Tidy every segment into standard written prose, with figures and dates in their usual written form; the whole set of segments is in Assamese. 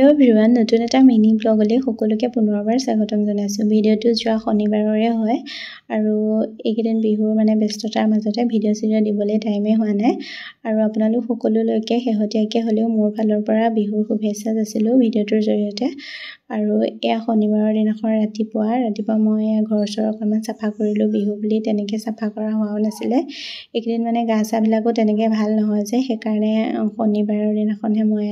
হেল্ল' এভৰিৱান, নতুন এটা মিনি ব্লগলৈ সকলোকে পুনৰবাৰ স্বাগতম জনাইছোঁ। ভিডিঅ'টো যোৱা শনিবাৰৰে হয় আৰু এইকেইদিন বিহুৰ ব্যস্ততাৰ মাজতে ভিডিঅ' দিবলৈ টাইমেই হোৱা নাই আৰু আপোনালোক সকলোলৈকে শেহতীয়াকৈ হ'লেও মোৰ ফালৰ পৰা বিহুৰ শুভেচ্ছা যাচিলোঁ ভিডিঅ'টোৰ জৰিয়তে। আৰু এয়া শনিবাৰৰ দিনাখন ৰাতিপুৱা মই ঘৰ চৰ অকণমান চাফা কৰিলোঁ। বিহু বুলি তেনেকৈ চাফা কৰা হোৱাও নাছিলে। এইকেইদিন গা চাবিলাকো তেনেকৈ ভাল নহয় যে, সেইকাৰণে শনিবাৰৰ দিনাখনহে মই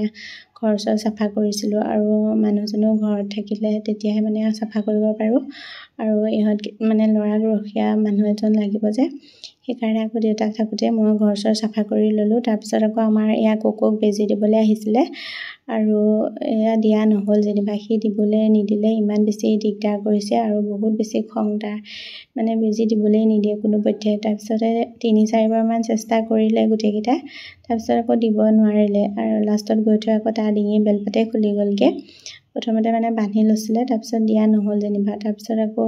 ঘৰ চৰ চাফা কৰিছিলোঁ আৰু মানুহজনো ঘৰত থাকিলে তেতিয়াহে চাফা কৰিব পাৰোঁ আৰু ইহঁত ল'ৰাক ৰখীয়া মানুহ এজন লাগিব যে, সেইকাৰণে আকৌ দেউতাক থাকোঁতে মই ঘৰ চৰ চাফা কৰি ল'লোঁ। তাৰপিছত আকৌ আমাৰ ইয়াৰ কুকুৰক বেজী দিবলৈ আহিছিলে আৰু এয়া দিয়া নহ'ল যেনিবা। সি দিবলৈ নিদিলে, ইমান বেছি দিগদাৰ কৰিছে আৰু বহুত বেছি খং তাৰ, বেজী দিবলৈ নিদিয়ে কোনোপধ্যে। তাৰপিছতে 3-4বাৰমান চেষ্টা কৰিলে গোটেইকেইটা, তাৰপিছত আকৌ দিব নোৱাৰিলে আৰু লাষ্টত গৈ থৈ আকৌ তাৰ ডিঙি বেলপাতে খুলি গ'লগৈ। প্ৰথমতে বান্ধি লৈছিলে, তাৰপিছত দিয়া নহ'ল যেনিবা। তাৰপিছত আকৌ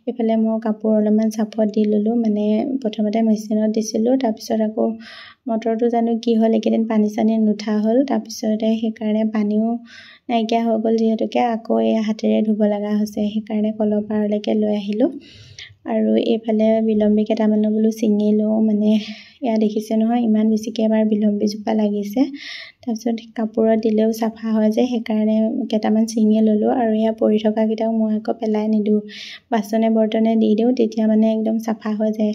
এইফালে মই কাপোৰ অলপমান চাফত দি ল'লোঁ, প্ৰথমতে মেচিনত দিছিলোঁ, তাৰপিছত আকৌ মটৰটো জানো কি হ'ল, এইকেইদিন পানী চানী নুঠা হ'ল। তাৰপিছতে সেইকাৰণে পানীও নাইকিয়া হৈ গ'ল যিহেতুকে আকৌ এই হাতেৰে ধুব লগা হৈছে, সেইকাৰণে কলৰ পাৰলৈকে লৈ আহিলোঁ। আৰু এইফালে বিলম্বী কেইটামানো বোলো ছিঙিলোঁ, এয়া দেখিছে নহয় ইমান বেছিকৈ এবাৰ বিলম্বীজোপা লাগিছে। তাৰপিছত কাপোৰত দিলেও চাফা হয় যে, সেইকাৰণে কেইটামান ছিঙি ল'লোঁ আৰু এয়া পৰি থকাকেইটাও মই আকৌ পেলাই নিদিওঁ, বাচনে বৰ্তনে দি দিওঁ, তেতিয়া একদম চাফা হৈ যায়।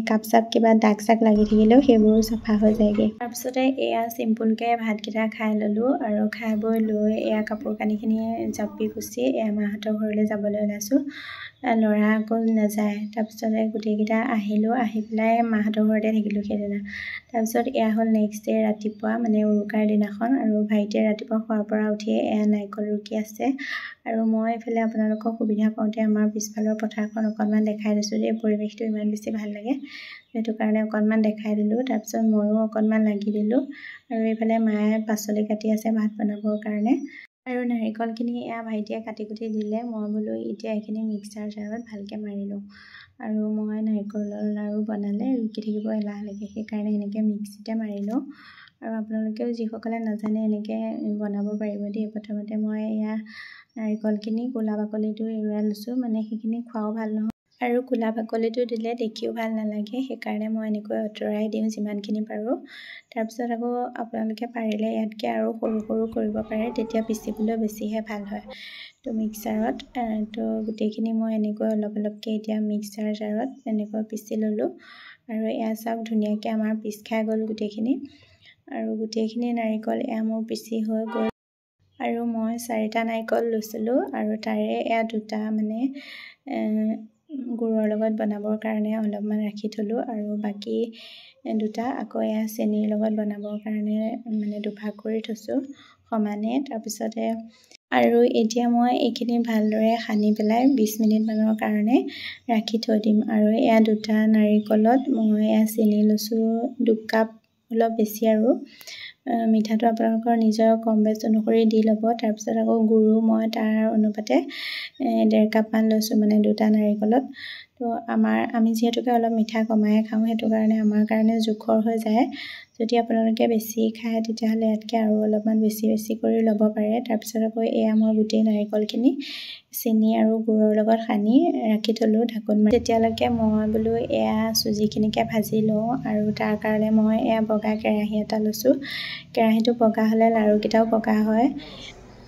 কাপ চাপ কিবা দাগ চাগ লাগি থাকিলেও সেইবোৰো চাফা হৈ যায়গৈ। তাৰপিছতে এয়া চিম্পুলকৈ ভাতকেইটা খাই ল'লোঁ আৰু খাই বৈ লৈ এয়া কাপোৰ কানিখিনি জাপি কুচি এয়া মাহঁতৰ ঘৰলৈ যাবলৈ ওলাইছোঁ। ল'ৰা আকৌ নাযায়। তাৰপিছতে গোটেইকেইটা আহিলোঁ, আহি পেলাই মাহঁতৰ ঘৰতে থাকিলোঁ সেইদিনা। তাৰপিছত এয়া হ'ল নেক্সট ডে ৰাতিপুৱা, উৰুকাৰ দিনাখন, আৰু ভাইটিয়ে ৰাতিপুৱা খোৱাৰ পৰা উঠিয়ে এয়া নাৰিকল ৰুকি আছে আৰু মই এইফালে আপোনালোকক সুবিধা পাওঁতে আমাৰ পিছফালৰ পথাৰখন অকণমান দেখাই দিছোঁ দেই। পৰিৱেশটো ইমান বেছি ভাল লাগে, সেইটো কাৰণে অকণমান দেখাই দিলোঁ। তাৰপিছত ময়ো অকণমান লাগি দিলোঁ আৰু এইফালে মায়ে পাচলি কাটি আছে ভাত বনাবৰ কাৰণে। আৰু নাৰিকলখিনি এয়া ভাইটিয়ে কাটি কুটি দিলে, মই বোলো এতিয়া এইখিনি মিক্সাৰ জাৰত ভালকৈ মাৰি লওঁ। আৰু মই নাৰিকলৰ লাড়ু বনালে ৰুকি থাকিব এলাহ লাগে, সেইকাৰণে এনেকৈ মিক্সিতে মাৰি লওঁ। আৰু আপোনালোকেও যিসকলে নাজানে এনেকৈ বনাব পাৰিব দেই। প্ৰথমতে মই এয়া নাৰিকলখিনি ক'লা বাকলিটো এৰুৱাই লৈছোঁ, সেইখিনি খোৱাও ভাল নহয় আৰু ক'লা বাকলিটো দিলে দেখিও ভাল নালাগে, সেইকাৰণে মই এনেকৈ আঁতৰাই দিওঁ যিমানখিনি পাৰোঁ। তাৰপিছত আকৌ আপোনালোকে পাৰিলে ইয়াতকৈ আৰু সৰু সৰু কৰিব পাৰে, তেতিয়া পিচিবলৈ বেছিহে ভাল হয়। তো মিক্সাৰত গোটেইখিনি মই এনেকৈ অলপ অলপকৈ এতিয়া মিক্সাৰ জাৰত এনেকৈ পিচি ল'লোঁ আৰু এয়া চাওক ধুনীয়াকৈ আমাৰ পিচ খাই গ'ল গোটেইখিনি। আৰু গোটেইখিনি নাৰিকল এয়া মোৰ পিচি হৈ গ'ল আৰু মই 4টা নাৰিকল লৈছিলোঁ আৰু তাৰে এয়া 2টা গুড়ৰ লগত বনাবৰ কাৰণে অলপমান ৰাখি থ'লোঁ আৰু বাকী 2টা আকৌ এয়া চেনিৰ লগত বনাবৰ কাৰণে দুভাগ কৰি থৈছোঁ সমানে। তাৰপিছতে আৰু এতিয়া মই এইখিনি ভালদৰে সানি পেলাই 20 মিনিটমানৰ কাৰণে ৰাখি থৈ দিম। আৰু এয়া 2টা নাৰিকলত মই এয়া চেনি লৈছোঁ 2 কাপ, অলপ বেছি আৰু মিঠাটো আপোনালোকৰ নিজৰ কম বেছ অনুসৰি দি ল'ব। তাৰপিছত আকৌ গুড়ো মই তাৰ অনুপাতে 1.5 কাপমান লৈছোঁ, 2টা নাৰিকলত। তো আমি যিহেতুকে অলপ মিঠা কমাই খাওঁ, সেইটো কাৰণে আমাৰ কাৰণে জোখৰ হৈ যায়। যদি আপোনালোকে বেছি খায় তেতিয়াহ'লে ইয়াতকৈ আৰু অলপমান বেছি কৰি ল'ব পাৰে। তাৰপিছত আকৌ এয়া মই গোটেই নাৰিকলখিনি চেনি আৰু গুড়ৰ লগত সানি ৰাখি থ'লোঁ ঢাকোন মাৰি। তেতিয়ালৈকে মই বোলো এয়া চুজিখিনিকে ভাজি লওঁ আৰু তাৰ কাৰণে মই এয়া বগা কেৰাহী এটা লৈছোঁ। কেৰাহীটো বগা হ'লে লাড়ুকেইটাও বগা হয়।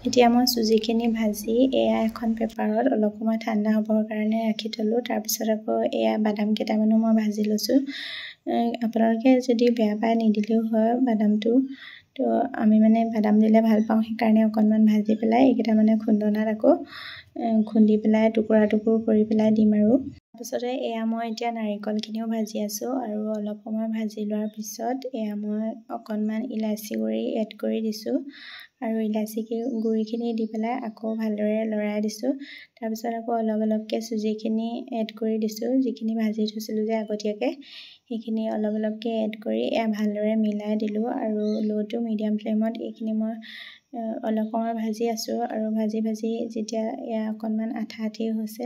এতিয়া মই চুজিখিনি ভাজি এয়া এখন পেপাৰত অলপ সময় ঠাণ্ডা হ'বৰ কাৰণে ৰাখি থ'লোঁ। তাৰপিছত আকৌ এয়া বাদাম কেইটামানো মই ভাজি লৈছোঁ। আপোনালোকে যদি বেয়া পায় নিদিলেও হয় বাদামটো, তো আমি বাদাম দিলে ভাল পাওঁ, সেইকাৰণে অকণমান ভাজি পেলাই এইকেইটা খুন্দনাত আকৌ খুন্দি পেলাই টুকুৰা কৰি পেলাই দিম আৰু। তাৰপিছতে এয়া মই এতিয়া নাৰিকলখিনিও ভাজি আছোঁ আৰু অলপ সময় ভাজি লোৱাৰ পিছত এয়া মই অকণমান ইলাচি গুড়ি এড কৰি দিছোঁ আৰু ইলাচি গুড়িখিনি দি পেলাই আকৌ ভালদৰে লৰাই দিছোঁ। তাৰপিছত আকৌ অলপ অলপকৈ চুজিখিনি এড কৰি দিছোঁ, যিখিনি ভাজি থৈছিলোঁ যে আগতীয়াকৈ, সেইখিনি অলপ অলপকৈ এড কৰি এয়া ভালদৰে মিলাই দিলোঁ আৰু ল' টু মিডিয়াম ফ্লেমত এইখিনি মই অলপ সময় ভাজি আছোঁ আৰু ভাজি যেতিয়া এয়া অকণমান আঠা হৈছে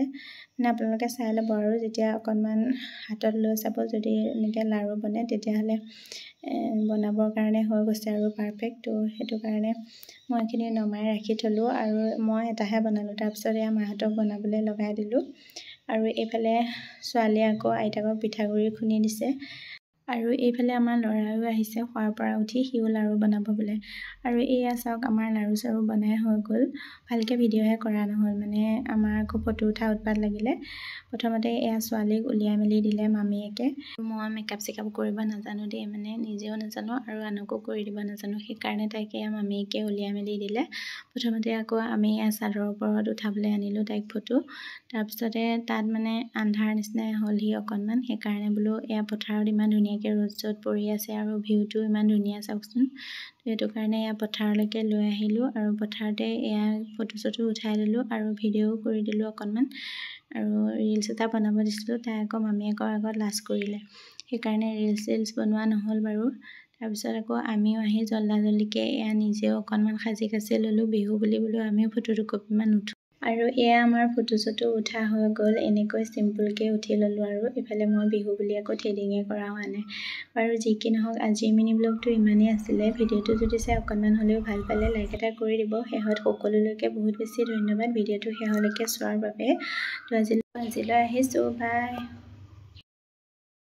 মানে আপোনালোকে চাই ল'ব আৰু যেতিয়া অকণমান হাতত লৈ চাব যদি এনেকৈ লাড়ু বনে তেতিয়াহ'লে বনাবৰ কাৰণে হৈ গৈছে আৰু পাৰফেক্ট। তো সেইটো কাৰণে মই এইখিনি নমাই ৰাখি থলোঁ আৰু মই এটাহে বনালোঁ। তাৰপিছত এয়া মাহঁতক বনাবলৈ লগাই দিলোঁ আৰু এইফালে ছোৱালীয়ে আকৌ আইতাকক পিঠাগুড়ি খুন্দি দিছে আৰু এইফালে আমাৰ ল'ৰাও আহিছে খোৱাৰ পৰা উঠি, সিও লাড়ু বনাব বোলে। আৰু এয়া চাওক আমাৰ লাড়ু চাড়ু বনাই হৈ গ'ল। ভালকৈ ভিডিঅ'হে কৰা নহ'ল, মানে আমাৰ আকৌ ফটো উঠা উৎপাত লাগিলে। প্ৰথমতে এয়া ছোৱালীক উলিয়াই মেলি দিলে মামীয়েকে। মই মেকআপ চেকআপ কৰিব নাজানো দেই, মানে নিজেও নাজানো আৰু আনকো কৰি দিব নাজানো, সেইকাৰণে তাইক এয়া মামীয়েকে উলিয়াই মেলি দিলে। প্ৰথমতে আকৌ আমি এয়া চাদৰৰ ওপৰত উঠাবলৈ আনিলোঁ তাইক ফটো। তাৰপিছতে তাত মানে আন্ধাৰ নিচিনাই হ'লহি অকণমান, সেইকাৰণে বোলো এয়া পথাৰত ইমান ধুনীয়াকৈ ৰ'দ চ'দ পৰি আছে আৰু ভিউটো ইমান ধুনীয়া চাওকচোন। তো সেইটো কাৰণে এয়া পথাৰলৈকে লৈ আহিলোঁ আৰু পথাৰতে এয়া ফটো চটো উঠাই দিলোঁ আৰু ভিডিঅ'ও কৰি দিলোঁ অকণমান আৰু ৰিলচ এটা বনাব দিছিলোঁ। তাই আকৌ মামীয়েকৰ আগত লাজ কৰিলে, সেইকাৰণে ৰিলচ বনোৱা নহ'ল বাৰু। তাৰপিছত আকৌ আমিও আহি জল্দাজল্দিকৈ এয়া নিজেও অকণমান সাজি কাচি ল'লোঁ, বিহু বুলি বোলো আমিও ফটো দুকপিমান উঠোঁ। আৰু এয়া আমাৰ ফটো চটো উঠা হৈ গ'ল, এনেকৈ চিম্পুলকৈ উঠি ল'লোঁ আৰু ইফালে মই বিহু বুলি আকৌ থ্ৰেডিঙে কৰা হোৱা নাই বাৰু। যি কি নহওক আজিৰ মিনি ব্লগটো ইমানেই আছিলে। ভিডিঅ'টো যদি চাই অকণমান হ'লেও ভাল পালে লাইক এটা কৰি দিব। শেষত সকলোলৈকে বহুত বেছি ধন্যবাদ ভিডিঅ'টো শেষলৈকে চোৱাৰ বাবে। তো আজিলৈ আহিছোঁ, বাই।